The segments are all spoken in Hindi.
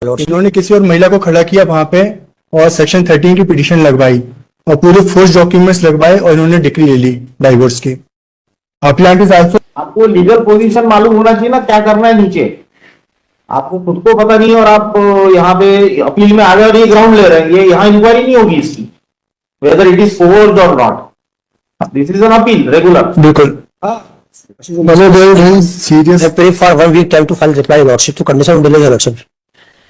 इन्होंने किसी और महिला को खड़ा किया वहां पे और सेक्शन 13 की पिटीशन लगवाई और पूरे फोर्स डॉक्यूमेंट्स लगवाए और इन्होंने डिग्री ले ली डाइवोर्स की। आपको लीगल पोजीशन मालूम होना चाहिए ना, क्या करना है नीचे। आपको खुद को पता नहीं और आप यहाँ पे अपील में आ गए और ये ग्राउंड ले रहे हैं। ये यहाँ इंक्वायरी नहीं होगी इसकी, वेदर इट इज फोर्स्ड और not. This is an appeal regular. बिल्कुल Serious. They pay for 1 week time to file reply lordship to condition of delay election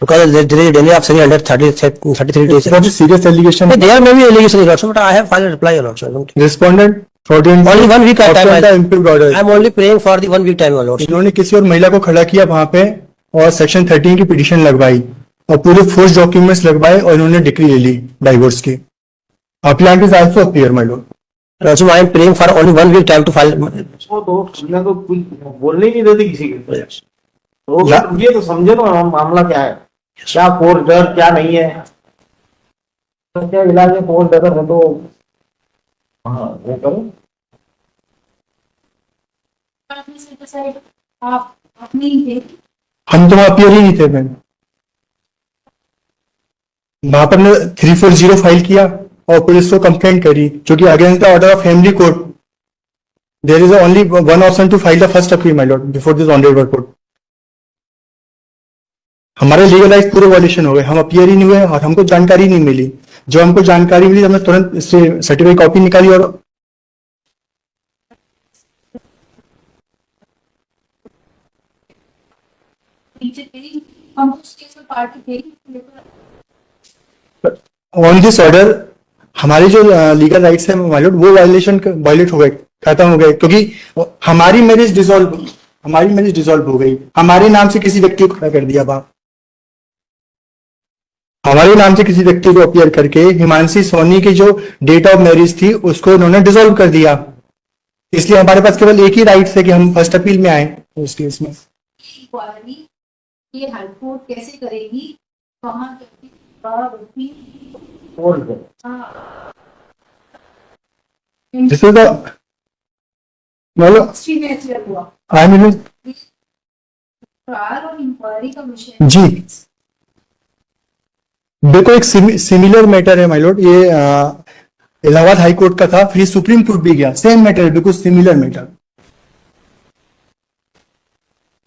because there is a delay of 33 days. What is serious allegation? There may be allegation lordship, but I have filed a reply lordship. Respondent fraudulent Only 1 week time. I am only praying for the 1 week time lordship. इन्होंने किसी और महिला को खड़ा किया वहां पे और सेक्शन 13 की पिटीशन लगवाई और पूरे फोर्स डॉक्यूमेंट्स लगवाए और इन्होंने डिग्री ले ली डाइवोर्स की। Appellant is also appear, my lord. Also, I am praying for only 1 week time to file. तो कुछ बोलने ही नहीं देती किसी के। तो ये तो समझे ना मामला क्या है, क्या फोर्स डर क्या नहीं है, तो क्या इलाज है फोर्स डर है तो हाँ वो करो। आप अपनी हम तो वहां अपीयर ही नहीं थे मैम। वहां पर ने 340 फाइल किया और पुलिस को कंप्लेंट करी जो कि against the order of family court. There is only one option to file the first appeal my lord before this honourable court. हमारे लीगल राइट पूरे वॉल्यूशन हो गए, हम अपीयर ही नहीं हुए और हमको जानकारी नहीं मिली। जो हमको जानकारी मिली हमने तुरंत इससे सर्टिफिकेट कॉपी निकाली और हम उस केस में पार्टी थे। ऑन दिस ऑर्डर हमारे जो लीगल राइट्स है वायलेट हो गए, खत्म हो गए, क्योंकि हमारी मैरिज डिसॉल्व हो गई। हमारे नाम से किसी व्यक्ति को खड़ा कर दिया वहां, हमारे नाम से किसी व्यक्ति को अपीयर करके हिमांशी सोनी की जो डेट ऑफ मैरिज थी उसको उन्होंने डिसॉल्व कर दिया। इसलिए हमारे पास केवल एक ही राइट है कि हम फर्स्ट अपील में आए उस केस में। ये हाईकोर्ट कैसे करेगी, वहां this is I mean inquiry का विषय जी। देखो एक सिमिलर मैटर है माय लॉर्ड, ये इलाहाबाद हाई कोर्ट का था, फिर सुप्रीम कोर्ट भी गया, सेम मैटर है, बिल्कुल सिमिलर मैटर।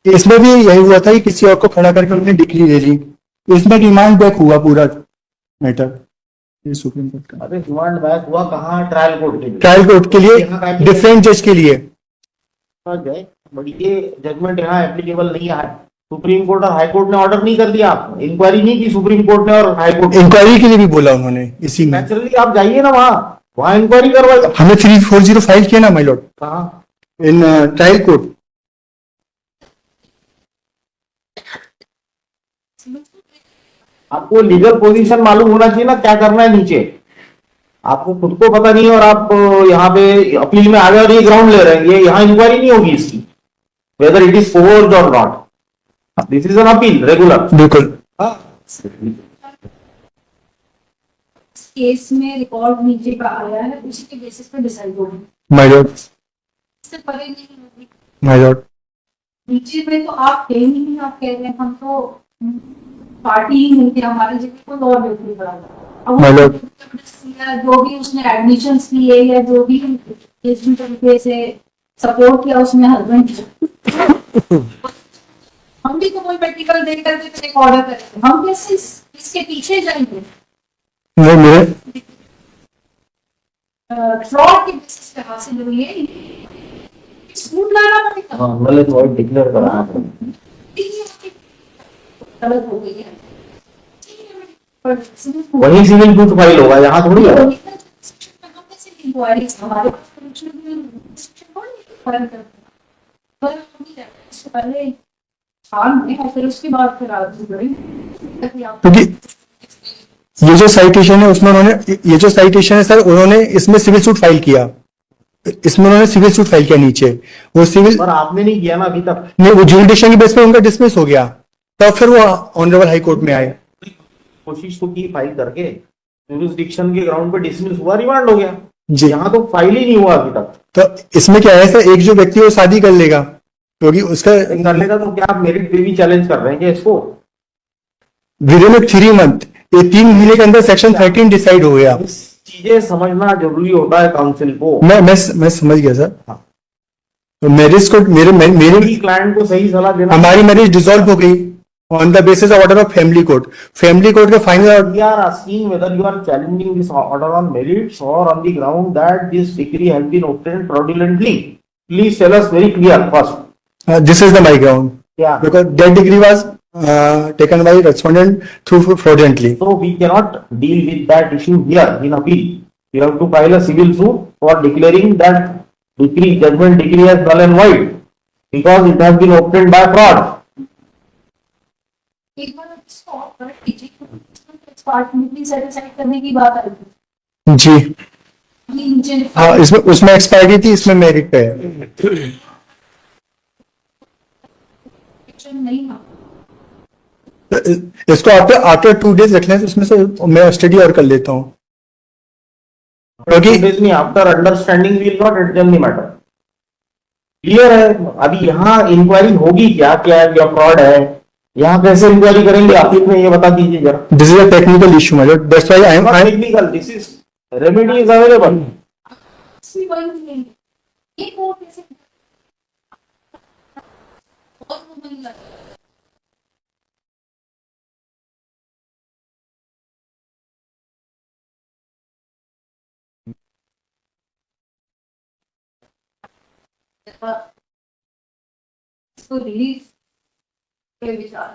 इसमें भी यही हुआ था कि किसी और को खड़ा करके उन्होंने डिग्री ले ली। इसमें डिमांड बैक हुआ पूरा मैटर ये सुप्रीम कोर्ट का। अरे डिमांड बैक हुआ कहाँ? ट्रायल कोर्ट के लिए। ट्रायल कोर्ट के लिए, डिफरेंट जज के लिए। बट ये जजमेंट यहाँ एप्लीकेबल नहीं है। सुप्रीम कोर्ट और हाई कोर्ट ने ऑर्डर नहीं कर दिया, आप इंक्वायरी नहीं की सुप्रीम कोर्ट ने और हाई कोर्ट। इंक्वायरी के लिए भी बोला उन्होंने इसी में। नेचुरली आप जाइए ना वहाँ इंक्वायरी करवाइए। हमने 340 फाइल किया ना माय लॉर्ड। कहाँ? In trial court. आपको लीगल पोजीशन मालूम होना चाहिए ना, क्या करना है नीचे। आपको खुद को पता नहीं और आप यहाँ पे अपील में आ गए और ये ग्राउंड ले रहे हैं। ये यहाँ इंक्वायरी नहीं होगी इसकी, वेदर इट इज फोर्स्ड और not. This is an appeal regular. बिल्कुल केस में रिकॉर्ड नीचे का आया है, उसी के बेसिस पे डिसाइड होगी माय लॉर्ड। इससे परे नहीं होगी माय लॉर्ड। नीचे में तो आप थे नहीं, आप कह रहे हैं हम तो पार्टी ही नहीं थे, हमारे जगह कोई और व्यक्ति खड़ा था। जो भी उसने एडमिशन लिए या जो भी जिस तरीके से सपोर्ट किया उसमें हस्बैंड हम भी तो कोई प्रैक्टिकल देख करके एक ऑर्डर करेंगे, हम कैसे इसके पीछे जाएंगे? फ्रॉड के बेसिस पे हासिल हुई है, सूट लाना पड़ेगा। मतलब वो डिक्लेयर करा गलत हो गई है, वही सिविल सूट फाइल होगा, यहाँ थोड़ी है। क्योंकि ये जो साइटेशन है उसमें सर उन्होंने इसमें सिविल सूट फाइल किया, इसमें उन्होंने सिविल सूट फाइल किया नीचे। वो सिविल पर आपने नहीं किया ना अभी तक। नहीं, वो ज्यूरिडिक्शन की बेस पे उनका डिसमिस हो गया, तब फिर वो ऑनरेबल हाई कोर्ट में आए। कोशिश तो की फाइल करके, ज्यूरिसडिक्शन के ग्राउंड पे डिसमिस हुआ, रिमांड हो गया जी। यहाँ तो फाइल ही नहीं हुआ अभी तक। तो इसमें क्या है सर, एक जो व्यक्ति वो शादी कर लेगा क्योंकि उसका कर लेगा, तो क्या आप मेरिट पे भी चैलेंज कर रहे हैं क्या इसको? विद इन 3 मंथ, ये 3 महीने के अंदर सेक्शन 13 डिसाइड हो गया। चीजें समझना जरूरी होता है काउंसिल को। मैं समझ गया सर। मैरिज को मेरे क्लाइंट को सही सलाह देना। हमारी मैरिज डिसॉल्व हो गई on the basis of order of family court. Family court के final We are asking whether you are challenging this order on merits or on the ground that this decree has been obtained fraudulently. Please tell us very clear first. this is the my ground, Yeah. because that degree was taken by respondent through fraudulently. So we cannot deal with that issue here in appeal. You have to file a civil suit for declaring that judgment decree as null and void because it has been obtained by fraud. एक बार इसको ऑफर कीजिए, इस पार्ट में भी सेटिस्फाई करने की बात आई थी। जी अभी नीचे हाँ, इसमें उसमें एक्सपायरी थी, इसमें मेरिट पे है। नहीं था। इसको आफ्टर 2 days रख लें, तो उसमें से मैं स्टडी और कर लेता हूँ, क्योंकि after understanding will not adjourn the matter. Clear है। अभी यहाँ इंक्वायरी होगी क्या क्या फ्रॉड है, यहाँ कैसे इंक्वायरी करेंगे आप में, ये बता दीजिए जरा। This is a technical issue my Lord, that's why I am technical, this is remedy is available. ये कोर्ट कैसे और वो बन गया। इसको रिलीज के विचार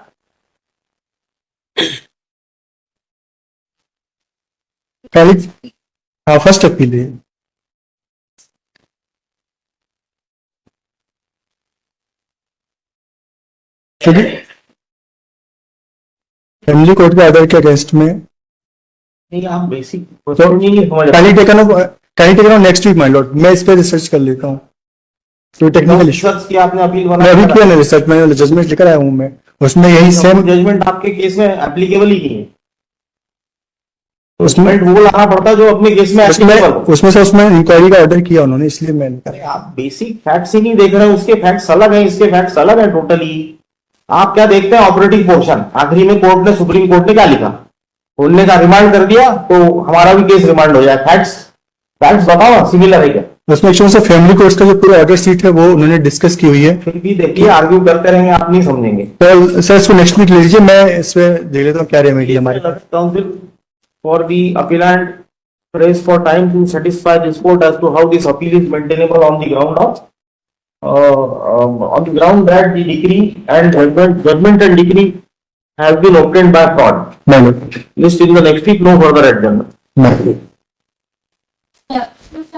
पहले फर्स्ट अपील है। क्योंकि फैमिली कोर्ट के ऑर्डर के अगेंस्ट में नहीं, आप बेसिक तो नहीं समझ can taken on next week my lord, मैं इस पे रिसर्च कर लेता हूँ। तो टेक्निकल इशू रिसर्च किया आपने, अपील मैं बनाया, अभी किया ना रिसर्च, मैंने जजमेंट लेकर आया हूँ मैं, उसमें यही सेम जजमेंट आपके केस में एप्लीकेबल ही नहीं है। उसमें वो लाना पड़ता है जो अपने केस में applicable हो। उसमें इंक्वायरी का ऑर्डर किया उन्होंने, इसलिए मैंने अरे आप बेसिक फैक्ट्स ही नहीं देख रहे हैं, उसके फैक्ट्स अलग हैं, इसके फैक्ट्स अलग हैं टोटली। आप क्या देखते हैं, ऑपरेटिव पोर्शन। आखिरी में कोर्ट ने, सुप्रीम कोर्ट ने क्या लिखा, उन्होंने का रिमांड कर दिया तो हमारा भी केस रिमांड हो जाए। फैक्ट्स बताओ सिमिलर है क्या। उसमें एक्चुअली से फैमिली कोर्ट का जो पूरा ऑर्डर सीट है वो उन्होंने डिस्कस की हुई है। फिर भी देखिए, आर्ग्यू करते रहेंगे, आप नहीं समझेंगे। तो सर इसको नेक्स्ट वीक ले लीजिए, मैं इस पे देख लेता हूँ क्या रेमेडी हमारे पास। Counsel for the appellant prays for time to satisfy this court as to how this appeal is maintainable on the ground of on the ground that the decree and judgment and decree have been obtained by fraud. List in the next week, no further adjournment. No.